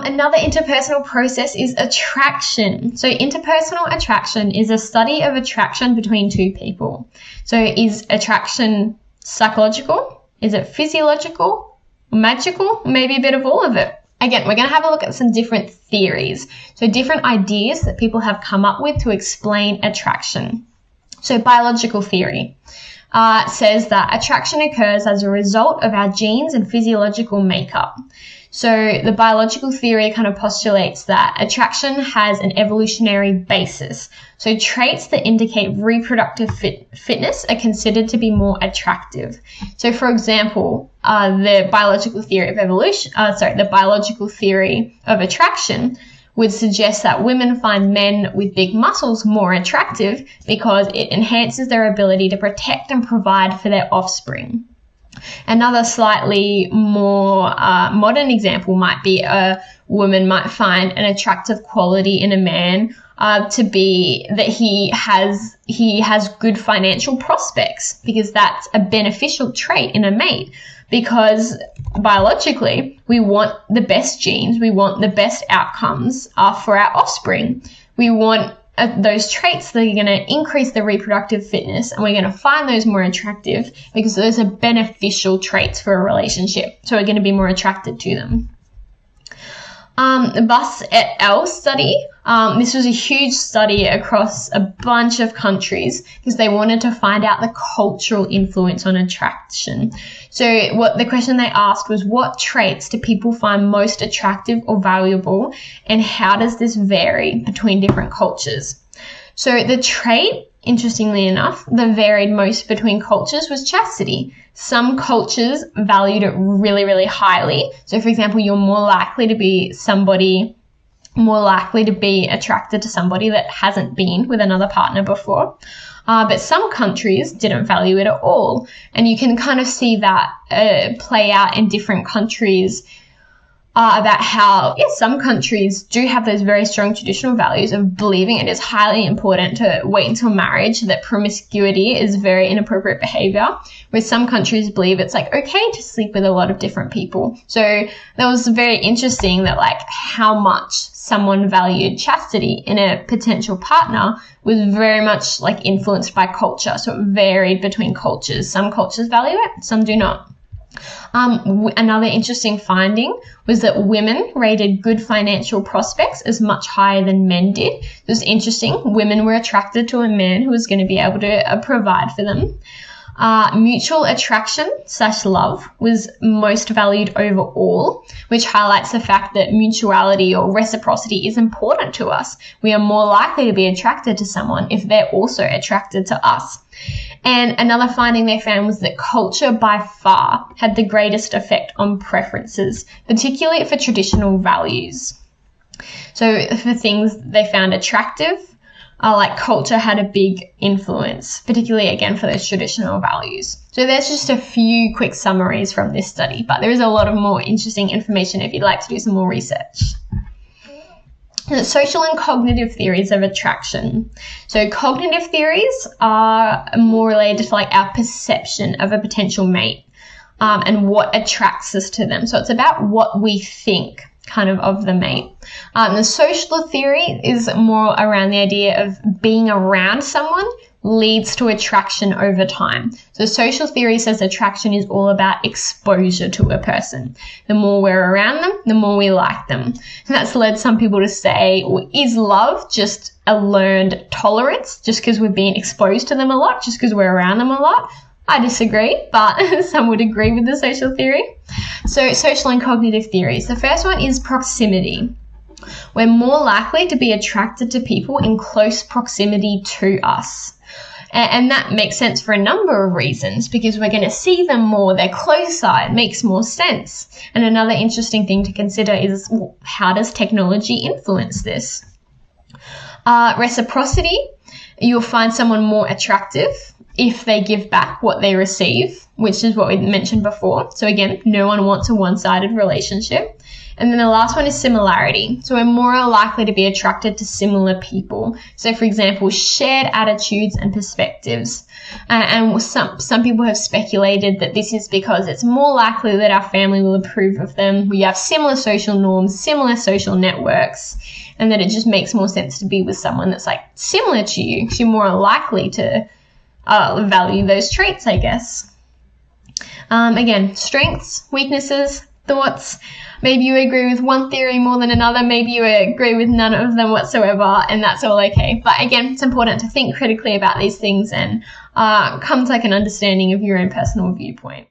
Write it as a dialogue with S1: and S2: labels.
S1: Another interpersonal process is attraction. So interpersonal attraction is a study of attraction between two people. So is attraction psychological? Is it physiological? Magical? Maybe a bit of all of it. Again, we're going to have a look at some different theories. So different ideas that people have come up with to explain attraction. So biological theory says that attraction occurs as a result of our genes and physiological makeup. So the biological theory kind of postulates that attraction has an evolutionary basis. So traits that indicate reproductive fitness are considered to be more attractive. So for example, the biological theory of attraction would suggest that women find men with big muscles more attractive because it enhances their ability to protect and provide for their offspring. Another slightly more modern example might be a woman might find an attractive quality in a man to be that he has good financial prospects, because that's a beneficial trait in a mate. Because biologically, we want the best genes, we want the best outcomes for our offspring. We want those traits that are going to increase the reproductive fitness, and we're going to find those more attractive because those are beneficial traits for a relationship. So we're going to be more attracted to them. The Buss et al. Study. This was a huge study across a bunch of countries because they wanted to find out the cultural influence on attraction. So what the question they asked was, what traits do people find most attractive or valuable, and how does this vary between different cultures? So the trait, interestingly enough, that varied most between cultures was chastity. Some cultures valued it really, really highly. So for example, you're more likely to be attracted to somebody that hasn't been with another partner before. But some countries didn't value it at all. And you can kind of see that play out in different countries about how, yes, some countries do have those very strong traditional values of believing it is highly important to wait until marriage, that promiscuity is very inappropriate behavior, where some countries believe it's like okay to sleep with a lot of different people. So that was very interesting that like how much someone valued chastity in a potential partner was very much like influenced by culture. So it varied between cultures. Some cultures value it, some do not. Another interesting finding was that women rated good financial prospects as much higher than men did. It was interesting. Women were attracted to a man who was going to be able to provide for them. Mutual attraction / love was most valued overall, which highlights the fact that mutuality or reciprocity is important to us. We are more likely to be attracted to someone if they're also attracted to us. And another finding they found was that culture by far had the greatest effect on preferences, particularly for traditional values. So for things they found attractive, like culture had a big influence, particularly again for those traditional values. So there's just a few quick summaries from this study, but there is a lot of more interesting information if you'd like to do some more research. Social and cognitive theories of attraction. So cognitive theories are more related to like our perception of a potential mate and what attracts us to them. So it's about what we think kind of the mate. The social theory is more around the idea of being around someone leads to attraction over time. So social theory says attraction is all about exposure to a person. The more we're around them, the more we like them. And that's led some people to say, well, is love just a learned tolerance just because we're being exposed to them a lot, just because we're around them a lot? I disagree, but some would agree with the social theory. So social and cognitive theories. The first one is proximity. We're more likely to be attracted to people in close proximity to us. And that makes sense for a number of reasons, because we're going to see them more, they're closer, it makes more sense. And another interesting thing to consider is, well, how does technology influence this? Reciprocity, you'll find someone more attractive if they give back what they receive, which is what we mentioned before. So again, no one wants a one-sided relationship. And then the last one is similarity. So we're more likely to be attracted to similar people. So for example, shared attitudes and perspectives. And some people have speculated that this is because it's more likely that our family will approve of them. We have similar social norms, similar social networks, and that it just makes more sense to be with someone that's like similar to you. You're more likely to value those traits, I guess. Again, strengths, weaknesses, thoughts. Maybe you agree with one theory more than another. Maybe you agree with none of them whatsoever, and that's all okay. But again, it's important to think critically about these things and come to like an understanding of your own personal viewpoint.